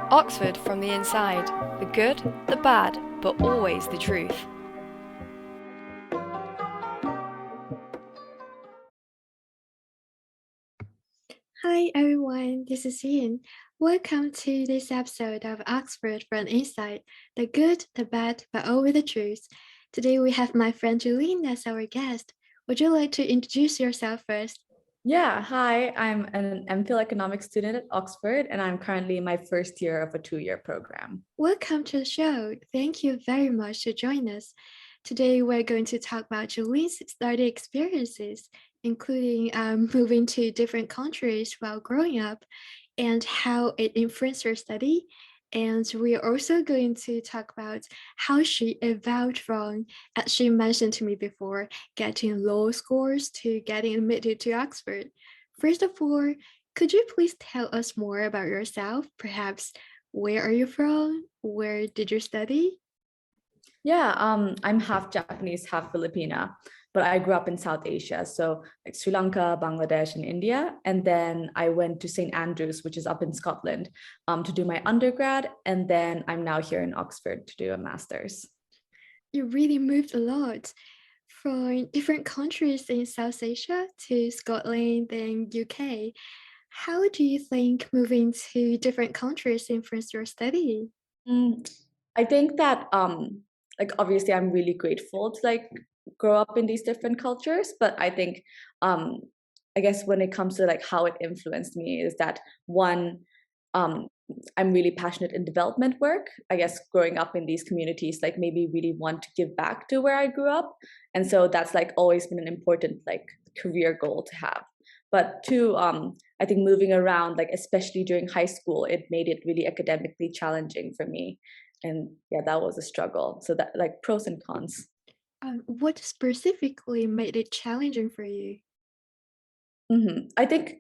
Oxford from the inside. The good, the bad, but always the truth. Hi everyone, this is Ian. Welcome to this episode of Oxford from Inside, the good, the bad, but always the truth. Today we have my friend Jurin as our guest. Would you like to introduce yourself first? Yeah, hi. I'm an MPhil economics student at Oxford, and I'm currently in my first year of a two-year program. Welcome to the show. Thank you very much to join us. Today we're going to talk about Julin's study experiences, including moving to different countries while growing up and how it influenced her study. And we are also going to talk about how she evolved from, as she mentioned to me before, getting low scores to getting admitted to Oxford. First of all, could you please tell us more about yourself? Perhaps where are you from? Where did you study? Yeah, I'm half Japanese, half Filipina, but I grew up in South Asia, so like Sri Lanka, Bangladesh, and India. And then I went to St. Andrews, which is up in Scotland, to do my undergrad. And then I'm now here in Oxford to do a master's. You really moved a lot from different countries in South Asia to Scotland and UK. How do you think moving to different countries influenced your study? Mm, I think that like obviously I'm really grateful to like grow up in these different cultures, but I think um I guess when it comes to like how it influenced me is that one um I'm really passionate in development work. I guess growing up in these communities like maybe really want to give back to where I grew up. And so that's like always been an important like career goal to have. But two, I think moving around, like especially during high school, it made it really academically challenging for me. And yeah, that was a struggle. So that like pros and cons. What specifically made it challenging for you? I think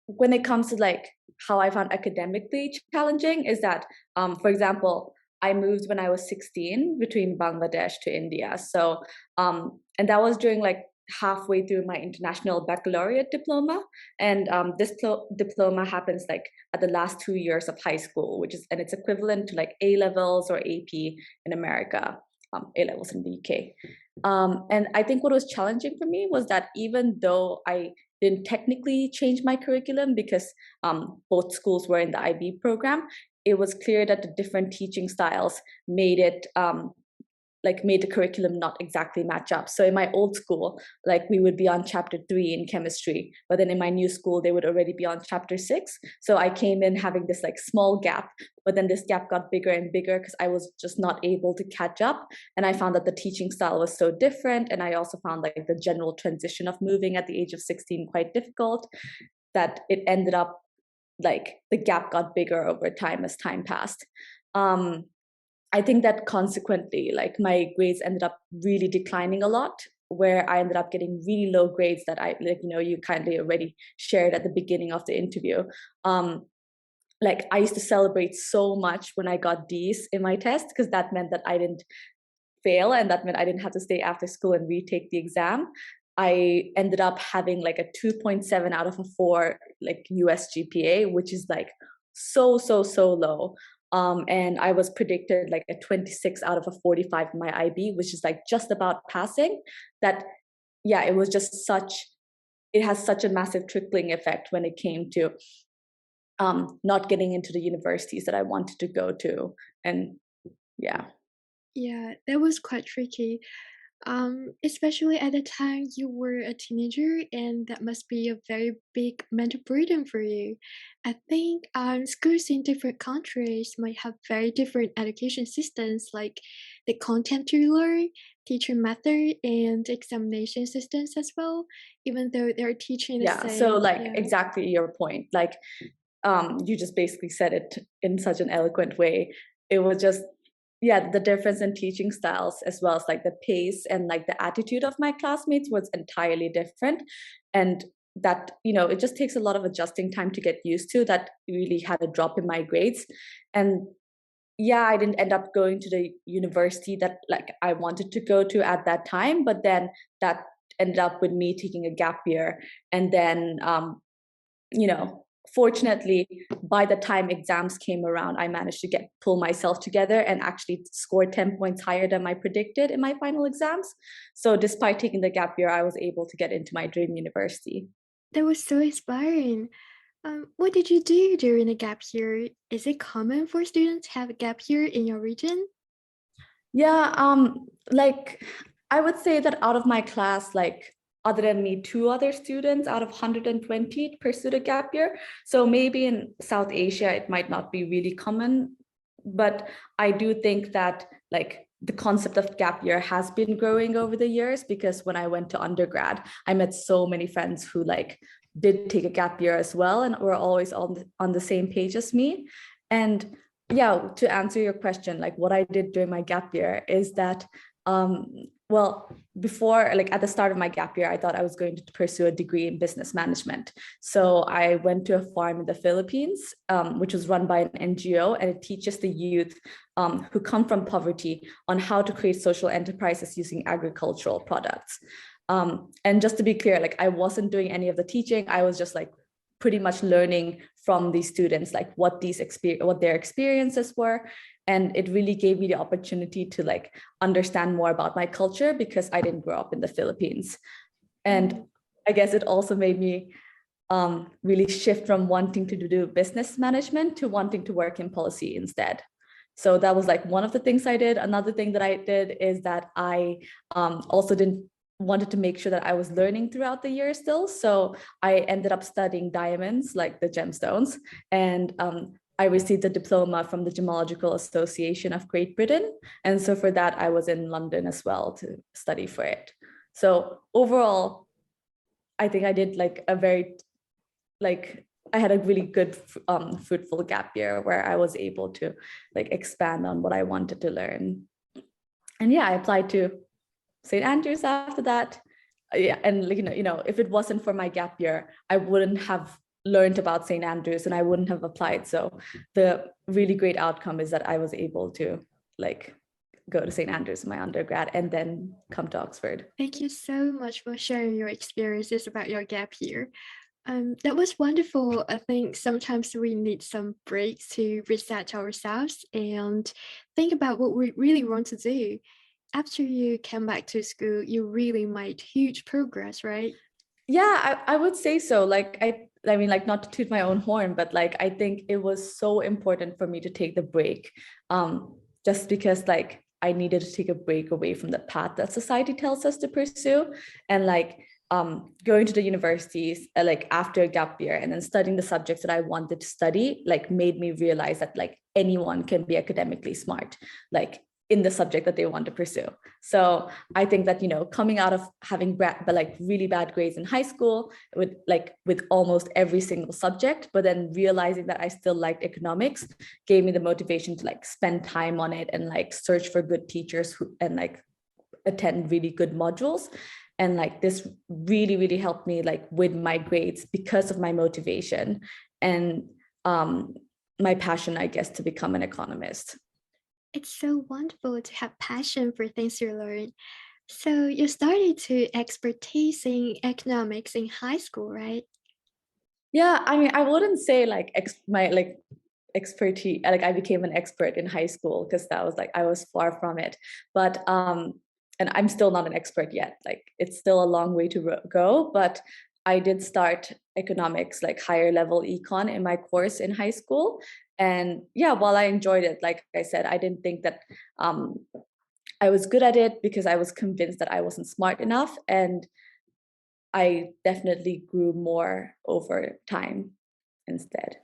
when it comes to like how I found academically challenging is that, for example, I moved when I was 16 between Bangladesh to India. So, and that was during like halfway through my international baccalaureate diploma. And this diploma happens like at the last 2 years of high school, which is, and it's equivalent to like A levels or AP in America, A levels in the UK. And I think what was challenging for me was that even though I didn't technically change my curriculum because both schools were in the IB program, it was clear that the different teaching styles made it like made the curriculum not exactly match up. So in my old school, like we would be on chapter 3 in chemistry, but then in my new school, they would already be on chapter 6. So I came in having this like small gap, but then this gap got bigger and bigger because I was just not able to catch up. And I found that the teaching style was so different. And I also found like the general transition of moving at the age of 16 quite difficult, that it ended up like the gap got bigger over time as time passed. Um, I think that consequently, like my grades ended up really declining a lot, where I ended up getting really low grades that I like, you kindly already shared at the beginning of the interview. Um, like I used to celebrate so much when I got D's in my test because that meant that I didn't fail and that meant I didn't have to stay after school and retake the exam. I ended up having like a 2.7 out of a 4 like US GPA, which is like so low. And I was predicted like a 26 out of a 45 in my IB, which is like just about passing. That yeah, it was just such, it has such a massive trickling effect when it came to not getting into the universities that I wanted to go to. And yeah. Yeah, that was quite tricky. Especially at the time you were a teenager, and that must be a very big mental burden for you. I think schools in different countries might have very different education systems, like the content you learn, teaching method, and examination systems as well, even though they're teaching the Yeah, so same. like Yeah. exactly your point. Like you just basically said it in such an eloquent way. It was just yeah, the difference in teaching styles as well as like the pace and like the attitude of my classmates was entirely different. And that, it just takes a lot of adjusting time to get used to. That really had a drop in my grades. And yeah, I didn't end up going to the university that like I wanted to go to at that time, but then that ended up with me taking a gap year and then you know fortunately, by the time exams came around, I managed to pull myself together and actually score 10 points higher than I predicted in my final exams. So despite taking the gap year, I was able to get into my dream university. That was so inspiring. What did you do during a gap year? Is it common for students to have a gap year in your region? Yeah, like I would say that out of my class, like other than me, two other students out of 120 pursued a gap year. So maybe in South Asia, it might not be really common, but I do think that like the concept of gap year has been growing over the years, because when I went to undergrad, I met so many friends who like did take a gap year as well and were always on the same page as me. And yeah, to answer your question, like what I did during my gap year is that, well, before, like at the start of my gap year, I thought I was going to pursue a degree in business management. So I went to a farm in the Philippines, which was run by an NGO, and it teaches the youth who come from poverty on how to create social enterprises using agricultural products. And just to be clear, like I wasn't doing any of the teaching. I was just like pretty much learning from these students, like what their experiences were. And it really gave me the opportunity to like understand more about my culture, because I didn't grow up in the Philippines. And I guess it also made me really shift from wanting to do business management to wanting to work in policy instead. So that was like one of the things I did. Another thing that I did is that I also wanted to make sure that I was learning throughout the year still. So I ended up studying diamonds, like the gemstones, and I received a diploma from the Gemological Association of Great Britain. And so for that, I was in London as well to study for it. So overall, I think I did like I had a really good, fruitful gap year where I was able to like expand on what I wanted to learn. And yeah, I applied to St. Andrews after that. Yeah, and like, if it wasn't for my gap year, I wouldn't have learned about St. Andrews and I wouldn't have applied. So the really great outcome is that I was able to like go to St. Andrews in my undergrad and then come to Oxford. Thank you so much for sharing your experiences about your gap year. That was wonderful. I think sometimes we need some breaks to reset ourselves and think about what we really want to do. After you came back to school, you really made huge progress, right? Yeah, I would say so. Like I mean, like not to toot my own horn, but like I think it was so important for me to take the break. Just because like I needed to take a break away from the path that society tells us to pursue. And like going to the universities like after a gap year and then studying the subjects that I wanted to study, like made me realize that like anyone can be academically smart. Like in the subject that they want to pursue. So I think that, coming out of having like really bad grades in high school with almost every single subject, but then realizing that I still liked economics gave me the motivation to like spend time on it and like search for good teachers and like attend really good modules. And like this really, really helped me like with my grades because of my motivation and my passion, I guess, to become an economist. It's so wonderful to have passion for things you learn. So you started to expertise in economics in high school, right? Yeah, I mean, I wouldn't say like my like expertise, like I became an expert in high school, because that was like I was far from it. But and I'm still not an expert yet. Like it's still a long way to go, but I did start economics, like higher level econ in my course in high school. And yeah, while I enjoyed it, like I said, I didn't think that I was good at it, because I was convinced that I wasn't smart enough. And I definitely grew more over time instead.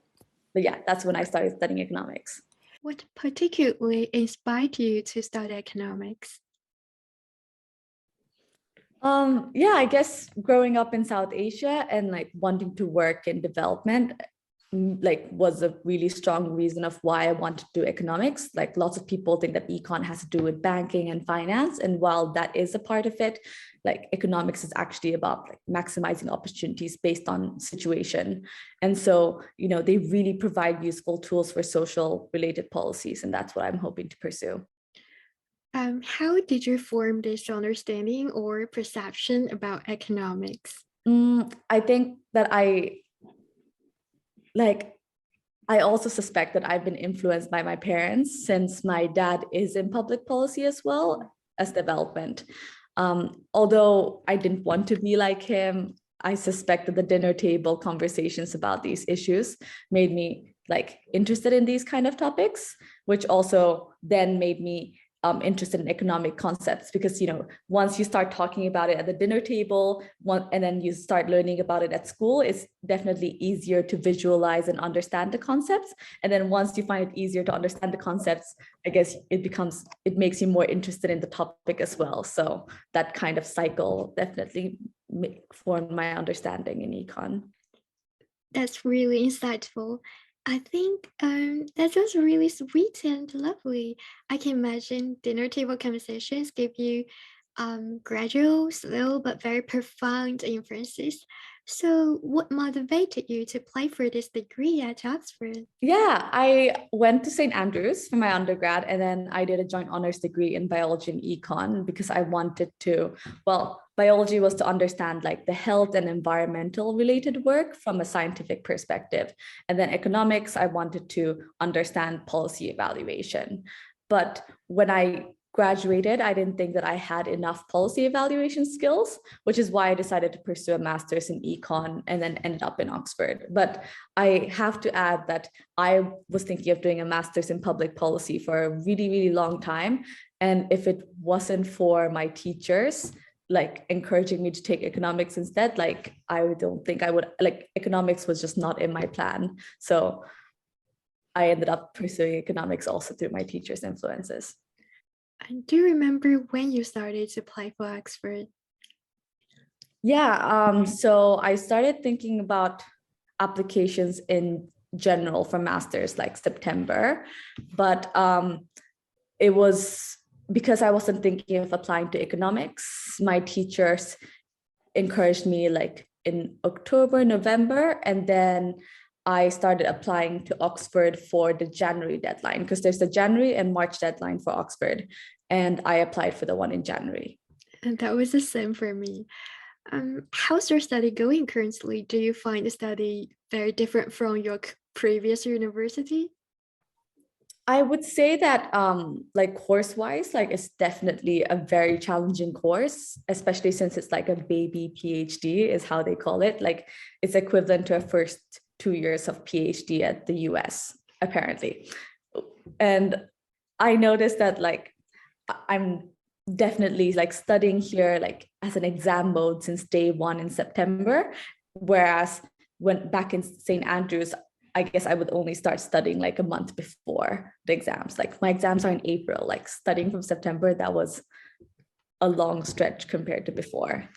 But yeah, that's when I started studying economics. What particularly inspired you to study economics? Yeah, I guess growing up in South Asia and like wanting to work in development like was a really strong reason of why I wanted to do economics. Like lots of people think that econ has to do with banking and finance, and while that is a part of it, like economics is actually about like maximizing opportunities based on situation. And so, they really provide useful tools for social related policies, and that's what I'm hoping to pursue. How did you form this understanding or perception about economics? I think that I like I also suspect that I've been influenced by my parents since my dad is in public policy as well as development. Although I didn't want to be like him, I suspect that the dinner table conversations about these issues made me like interested in these kind of topics, which also then made me interested in economic concepts, because once you start talking about it at the dinner table and then you start learning about it at school, it's definitely easier to visualize and understand the concepts. And then once you find it easier to understand the concepts, I guess it makes you more interested in the topic as well. So that kind of cycle definitely formed my understanding in econ. That's really insightful. I think that was really sweet and lovely. I can imagine dinner table conversations give you gradual, slow, but very profound inferences. So, what motivated you to apply for this degree at Oxford? Yeah, I went to St. Andrews for my undergrad, and then I did a joint honors degree in biology and econ because I wanted to, well, biology was to understand like the health and environmental related work from a scientific perspective. And then economics, I wanted to understand policy evaluation. But when I graduated, I didn't think that I had enough policy evaluation skills, which is why I decided to pursue a master's in econ and then ended up in Oxford. But I have to add that I was thinking of doing a master's in public policy for a really, really long time. And if it wasn't for my teachers, like encouraging me to take economics instead, like I don't think I would, like economics was just not in my plan. So I ended up pursuing economics also through my teachers' influences. And do you remember when you started to apply for Oxford? Yeah, so I started thinking about applications in general for masters like September, but it was because I wasn't thinking of applying to economics. My teachers encouraged me like in October, November, and then I started applying to Oxford for the January deadline, because there's the January and March deadline for Oxford, and I applied for the one in January. And that was the same for me. How's your study going currently? Do you find the study very different from your previous university? I would say that like course-wise, like it's definitely a very challenging course, especially since it's like a baby PhD is how they call it. Like it's equivalent to a first 2 years of PhD at the US, apparently. And I noticed that like I'm definitely like studying here like as an exam mode since day one in September, whereas when back in St. Andrews, I guess I would only start studying like a month before the exams. Like my exams are in April, like studying from September, that was a long stretch compared to before.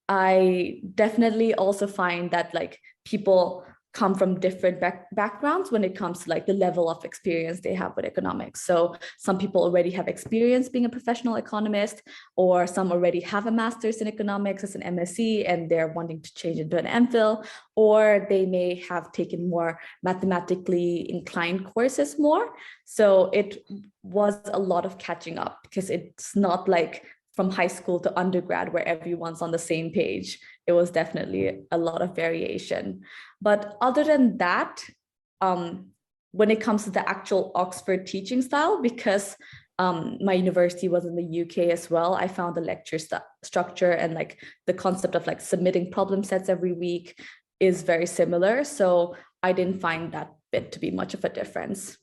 I definitely also find that like people come from different backgrounds when it comes to like the level of experience they have with economics. So some people already have experience being a professional economist, or some already have a master's in economics as an MSc and they're wanting to change into an MPhil, or they may have taken more mathematically inclined courses more. So it was a lot of catching up, because it's not like from high school to undergrad where everyone's on the same page. It was definitely a lot of variation. But other than that, when it comes to the actual Oxford teaching style, because my university was in the UK as well, I found the lecture structure and like the concept of like submitting problem sets every week is very similar. So I didn't find that bit to be much of a difference.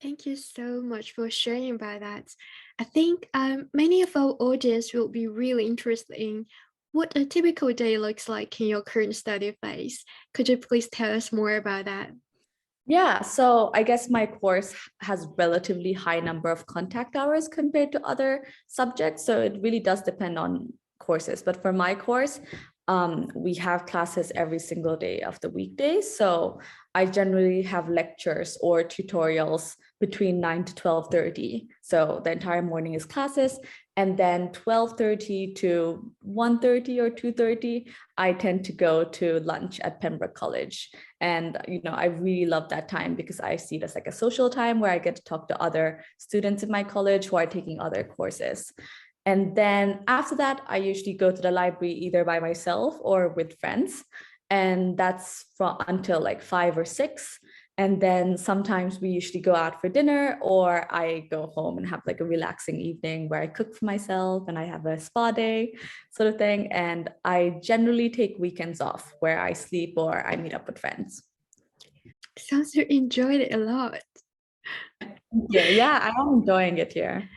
Thank you so much for sharing about that. I think many of our audience will be really interested in what a typical day looks like in your current study phase. Could you please tell us more about that? Yeah, so I guess my course has relatively high number of contact hours compared to other subjects. So it really does depend on courses. But for my course, we have classes every single day of the weekdays. So I generally have lectures or tutorials between 9 to 12:30. So the entire morning is classes. And then 12:30 to 1:30 or 2:30, I tend to go to lunch at Pembroke College. And, I really love that time because I see it as like a social time where I get to talk to other students in my college who are taking other courses. And then after that, I usually go to the library either by myself or with friends. and that's from until like 5 or 6. And then sometimes we usually go out for dinner, or I go home and have like a relaxing evening where I cook for myself and I have a spa day sort of thing. And I generally take weekends off where I sleep or I meet up with friends. Sounds you enjoyed it a lot. Yeah, I am enjoying it here.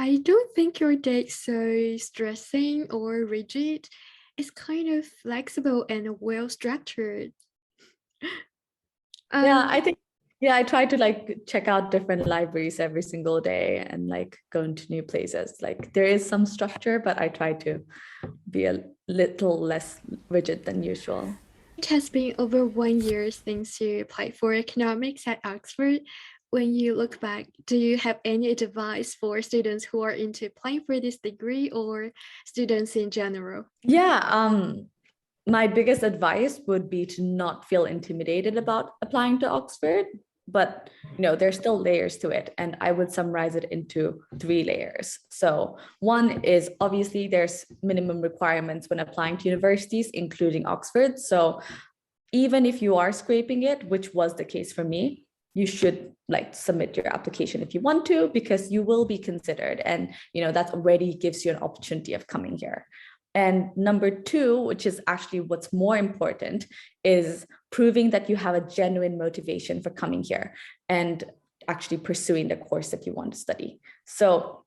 I don't think your day's so stressing or rigid. It's kind of flexible and well structured. Yeah, Um, I think, yeah, I try to like check out different libraries every single day and like go into new places. Like there is some structure, but I try to be a little less rigid than usual. it has been over 1 year since you applied for economics at Oxford. When you look back, do you have any advice for students who are into applying for this degree or students in general? Yeah, my biggest advice would be to not feel intimidated about applying to Oxford, but there's still layers to it, and I would summarize it into 3 layers. So one is obviously there's minimum requirements when applying to universities, including Oxford. So even if you are scraping it, which was the case for me, you should like submit your application if you want to, because you will be considered, and that already gives you an opportunity of coming here. And number two, which is actually what's more important, is proving that you have a genuine motivation for coming here and actually pursuing the course that you want to study. So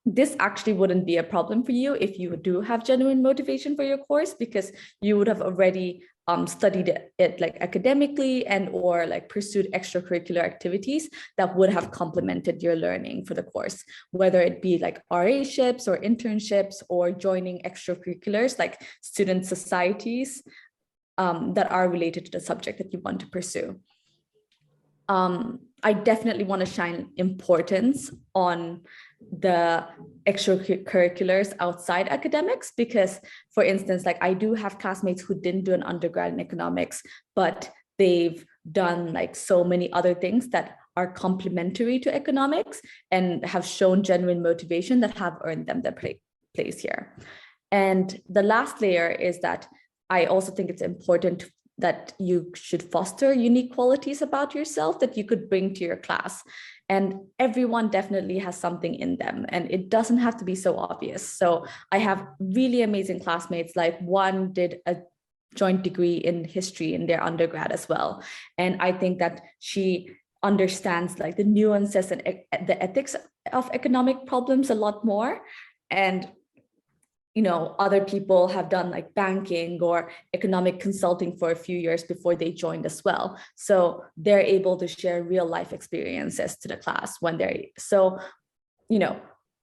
this actually wouldn't be a problem for you if you do have genuine motivation for your course, because you would have already studied it like academically and or like pursued extracurricular activities that would have complemented your learning for the course, whether it be like RA-ships or internships or joining extracurriculars like student societies that are related to the subject that you want to pursue. I definitely want to shine importance on the extracurriculars outside academics, because for instance, like I do have classmates who didn't do an undergrad in economics, but they've done like so many other things that are complementary to economics and have shown genuine motivation that have earned them their place here. And the last layer is that I also think it's important that you should foster unique qualities about yourself that you could bring to your class. And everyone definitely has something in them, and it doesn't have to be so obvious. So I have really amazing classmates, like one did a joint degree in history in their undergrad as well. And I think that she understands like the nuances and the ethics of economic problems a lot more. And other people have done like banking or economic consulting for a few years before they joined as well. So they're able to share real life experiences to the class when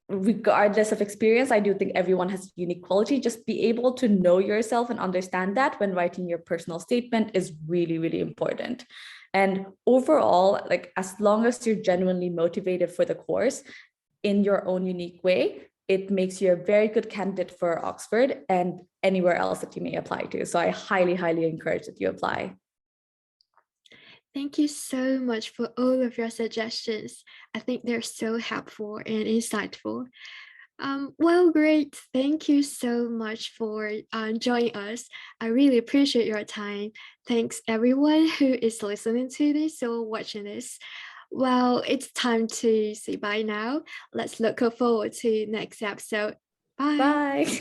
regardless of experience, I do think everyone has a unique quality. Just be able to know yourself and understand that when writing your personal statement is really, really important. And overall, like as long as you're genuinely motivated for the course in your own unique way, it makes you a very good candidate for Oxford and anywhere else that you may apply to. So I highly, highly encourage that you apply. Thank you so much for all of your suggestions. I think they're so helpful and insightful. Well, great. Thank you so much for joining us. I really appreciate your time. Thanks everyone who is listening to this or watching this. Well, it's time to say bye now. Let's look forward to next episode. Bye. Bye.